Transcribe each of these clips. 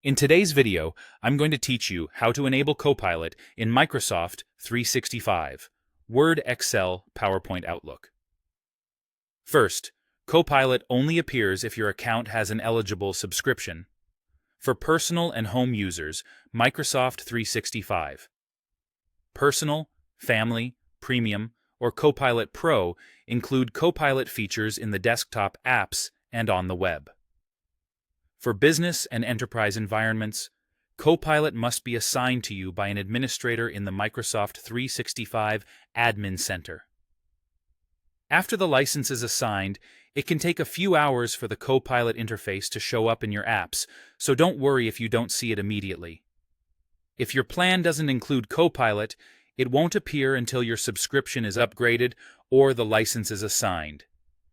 In today's video, I'm going to teach you how to enable Copilot in Microsoft 365, Word, Excel, PowerPoint, Outlook. First, Copilot only appears if your account has an eligible subscription. For personal and home users, Microsoft 365. Personal, Family, Premium, or Copilot Pro include Copilot features in the desktop apps and on the web. For business and enterprise environments, Copilot must be assigned to you by an administrator in the Microsoft 365 Admin Center. After the license is assigned, it can take a few hours for the Copilot interface to show up in your apps, so don't worry if you don't see it immediately. If your plan doesn't include Copilot, it won't appear until your subscription is upgraded or the license is assigned.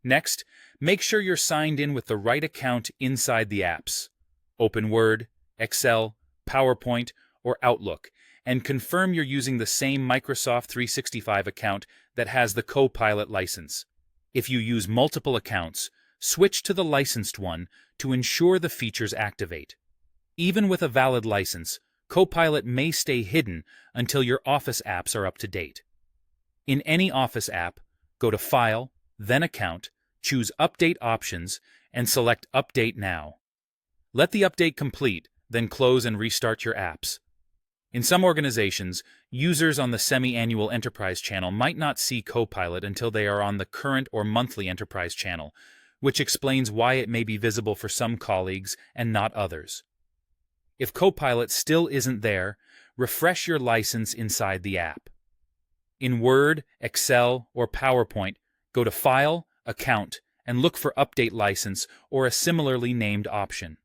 Next, make sure you're signed in with the right account inside the apps. Open Word, Excel, PowerPoint, or Outlook, and confirm you're using the same Microsoft 365 account that has the Copilot license. If you use multiple accounts, switch to the licensed one to ensure the features activate. Even with a valid license, Copilot may stay hidden until your Office apps are up to date. In any Office app, go to File, then Account, choose Update Options, and select Update Now. Let the update complete, then close and restart your apps. In some organizations, users on the semi-annual Enterprise channel might not see Copilot until they are on the current or monthly Enterprise channel, which explains why it may be visible for some colleagues and not others. If Copilot still isn't there, refresh your license inside the app. In Word, Excel, or PowerPoint, go to File, Account, and look for Update License or a similarly named option.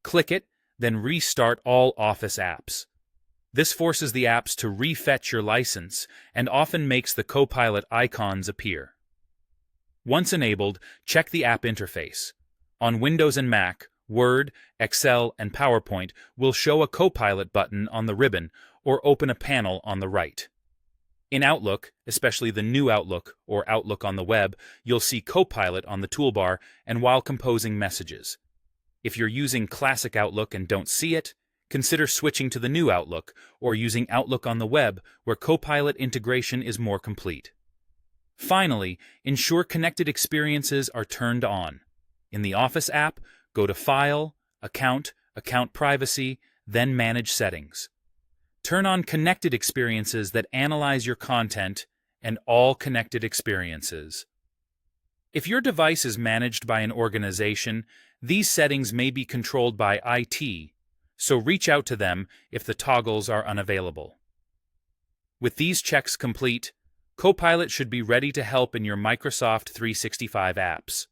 Click it, then restart all Office apps. This forces the apps to refetch your license and often makes the Copilot icons appear. Once enabled, check the app interface. On Windows and Mac, Word, Excel, and PowerPoint will show a Copilot button on the ribbon or open a panel on the right. In Outlook, especially the new Outlook or Outlook on the web, you'll see Copilot on the toolbar and while composing messages. If you're using classic Outlook and don't see it, consider switching to the new Outlook or using Outlook on the web where Copilot integration is more complete. Finally, ensure connected experiences are turned on. In the Office app, go to File, Account, Account Privacy, then Manage Settings. Turn on Connected Experiences that analyze your content and all connected experiences. If your device is managed by an organization, these settings may be controlled by IT, so reach out to them if the toggles are unavailable. With these checks complete, Copilot should be ready to help in your Microsoft 365 apps.